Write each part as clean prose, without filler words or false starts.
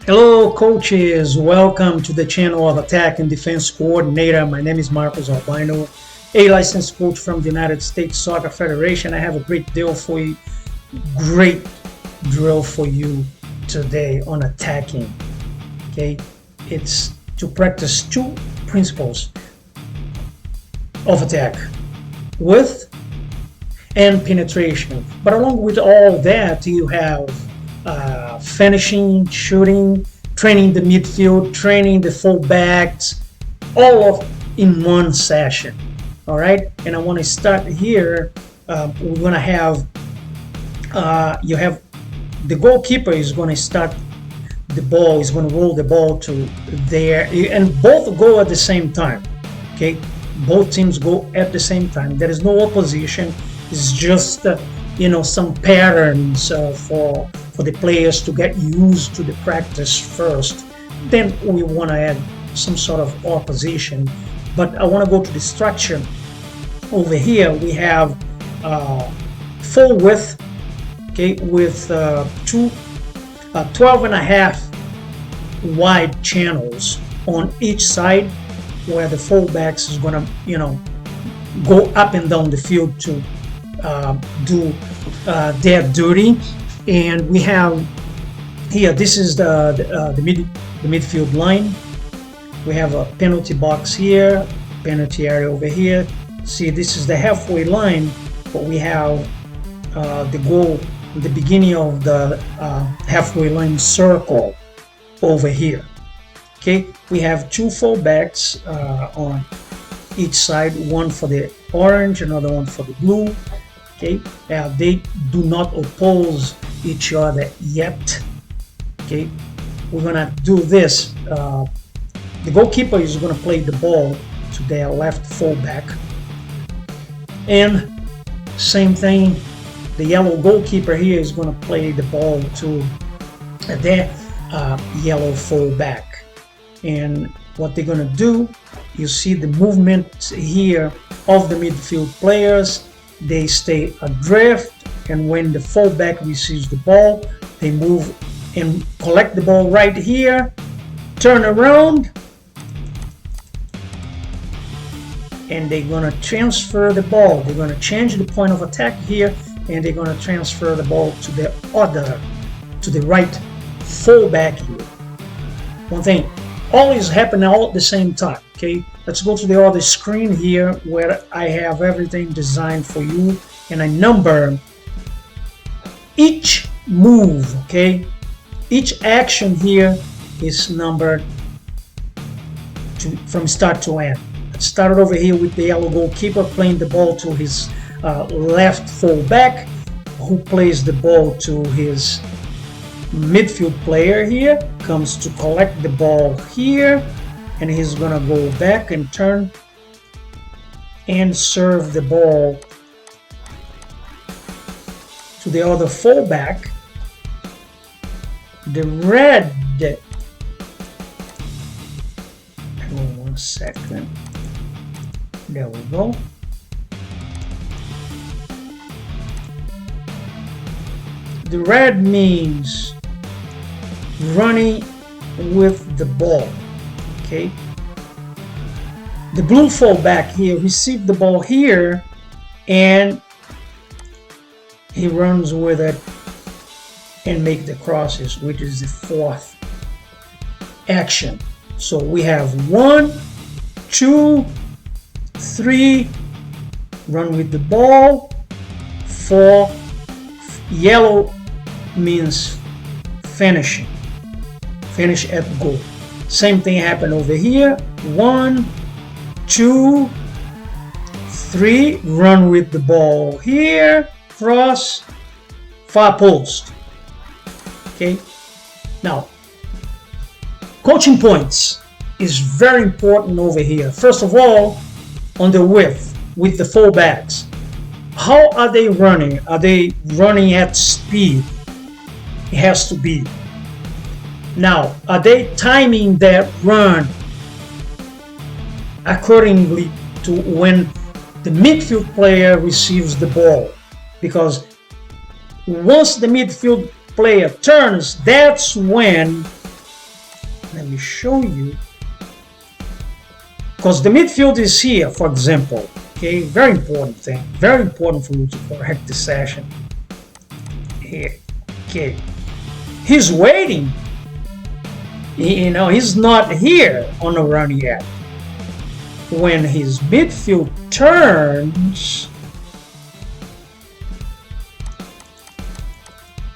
Hello coaches, welcome to the channel of Attack and Defense Coordinator. My name is Marcos Albino, a licensed coach from the United States Soccer Federation. I have a great drill for you today on attacking. Okay, it's to practice two principles of attack: width and penetration. But along with all that, you have finishing, shooting, training the midfield, training the fullbacks, all of in one session. All right, and I want to start here. We're gonna have you have the goalkeeper is going to start the ball, is going to roll the ball to there, and both go at the same time. Okay, both teams go at the same time. There is no opposition. It's just some patterns for the players to get used to the practice first. Then we want to add some sort of opposition. But I want to go to the structure. Over here we have full width, okay, with 12 and a half wide channels on each side, where the fullbacks is going to go up and down the field to do their duty. And we have here, this is the midfield line. We have a penalty box here, penalty area over here. See, this is the halfway line, but we have the goal, the beginning of the halfway line circle over here. Okay, we have two fullbacks on each side, one for the orange, another one for the blue. Okay, they do not oppose each other yet. Okay, we're gonna do this. The goalkeeper is gonna play the ball to their left fullback, and same thing, the yellow goalkeeper here is gonna play the ball to their yellow fullback. And what they're gonna do, you see the movement here of the midfield players. They stay adrift, and when the fullback receives the ball, they move and collect the ball right here, turn around, and they're gonna transfer the ball. They're gonna change the point of attack here, and they're gonna transfer the ball to the right fullback here. One thing, always happen all at the same time. Okay, let's go to the other screen here where I have everything designed for you, and I number each move. Okay, each action here is numbered from start to end. Let's start over here with the yellow goalkeeper playing the ball to his left fullback, who plays the ball to his midfield player here, comes to collect the ball here, and he's gonna go back and turn and serve the ball to the other fullback. The red, hang on 1 second, there we go. The red means running with the ball. Okay, the blue fullback here received the ball here, and he runs with it and make the crosses, which is the fourth action. So we have 1, 2, 3, run with the ball. 4, yellow means finishing, finish at goal. Same thing happened over here. 1, 2, 3, run with the ball here, cross, far post. Okay, now coaching points is very important over here. First of all, on the width with the fullbacks, how are they running? Are they running at speed? It has to be. Now, are they timing that run accordingly to when the midfield player receives the ball? Because once the midfield player turns, that's when let me show you, because the midfield is here, for example. Okay, very important thing, very important for you to correct the session here. Okay, he's waiting. He's not here on the run yet. When his midfield turns,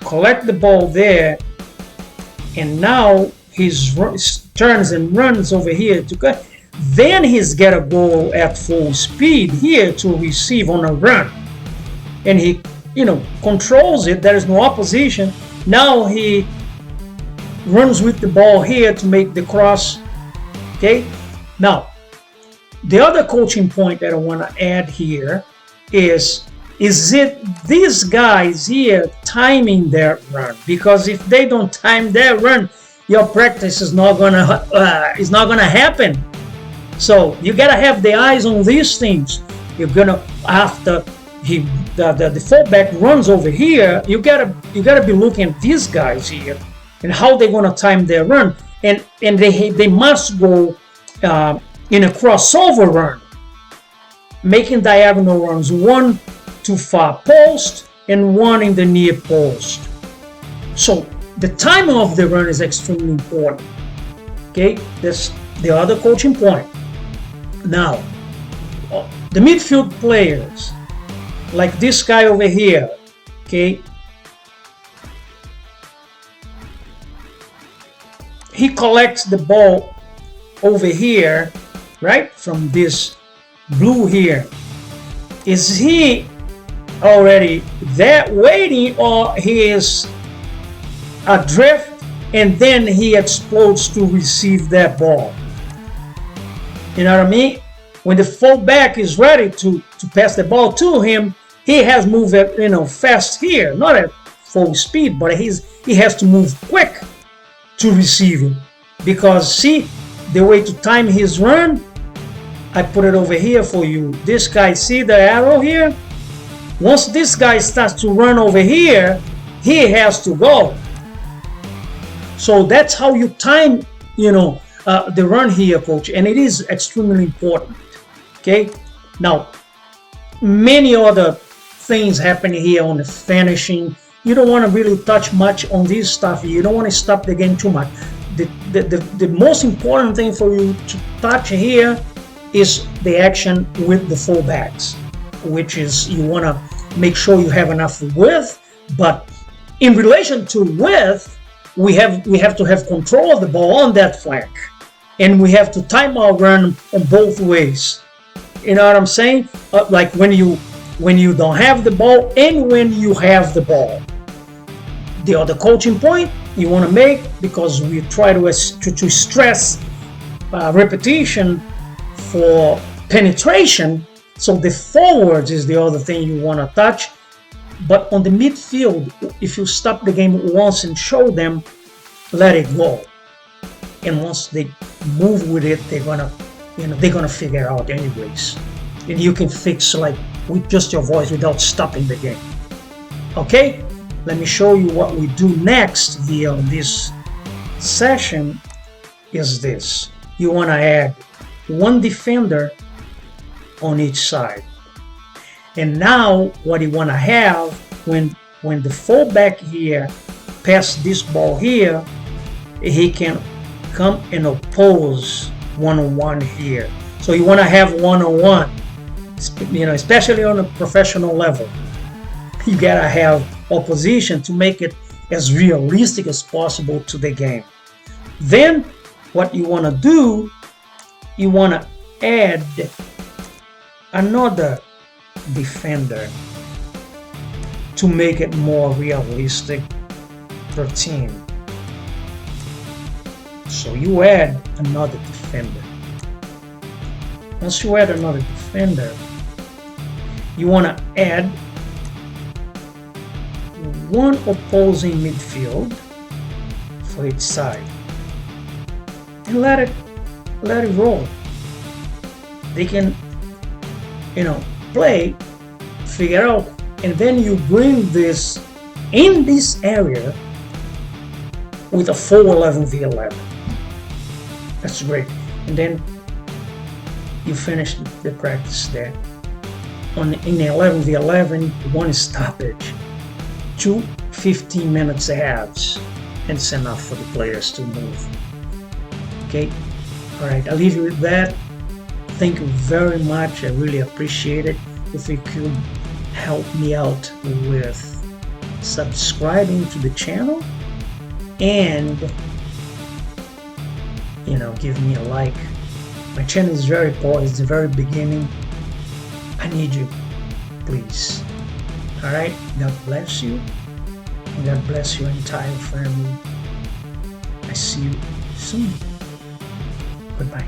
collect the ball there, and now he turns and runs over here to go. Then he's got to go at full speed here to receive on a run, and he controls it. There is no opposition. Now he runs with the ball here to make the cross. Okay, now the other coaching point that I want to add here is it these guys here timing their run? Because if they don't time their run, your practice is not gonna happen. So you gotta have the eyes on these things. You're gonna, after the fullback runs over here, you gotta be looking at these guys here and how they're gonna time their run, and they must go in a crossover run, making diagonal runs, one to far post and one in the near post. So the timing of the run is extremely important. Okay, that's the other coaching point. Now, the midfield players, like this guy over here, okay, he collects the ball over here, right, from this blue here. Is he already there waiting, or he is adrift and then he explodes to receive that ball? You know what I mean? When the fullback is ready to pass the ball to him, he has moved at, fast here, not at full speed, but he has to move quick to receive it. Because see, the way to time his run, I put it over here for you. This guy, see the arrow here? Once this guy starts to run over here, he has to go. So that's how you time, the run here, coach, and it is extremely important. Okay, now many other things happen here on the finishing. You don't want to really touch much on this stuff. You don't want to stop the game too much. The most important thing for you to touch here is the action with the fullbacks, which is you want to make sure you have enough width. But in relation to width, we have to have control of the ball on that flank, and we have to time our run on both ways. You know what I'm saying? Like when you don't have the ball and when you have the ball. The other coaching point you want to make, because we try to stress repetition for penetration. So the forwards is the other thing you want to touch. But on the midfield, if you stop the game once and show them, let it go. And once they move with it, they're gonna figure it out anyways. And you can fix like with just your voice without stopping the game. Okay, let me show you what we do next here on this session. Is this: you want to add one defender on each side. And now what you want to have, when the fullback here pass this ball here, he can come and oppose one-on-one here. So you want to have one-on-one, especially on a professional level. You gotta have opposition to make it as realistic as possible to the game. Then what you want to do, you want to add another defender to make it more realistic per team. So you add another defender. Once you add another defender, you want to add one opposing midfield for each side and let it roll. They can play, figure out, and then you bring this in this area with a 4-11 v11. That's great. And then you finish the practice there. In 11v11, one stoppage, 2 15-minute halves, and it's enough for the players to move. Okay, all right, I'll leave you with that. Thank you very much. I really appreciate it. If you could help me out with subscribing to the channel and give me a like. My channel is very poor, it's the very beginning. I need you, please. All right, God bless you, and God bless your entire family. I see you soon. Goodbye.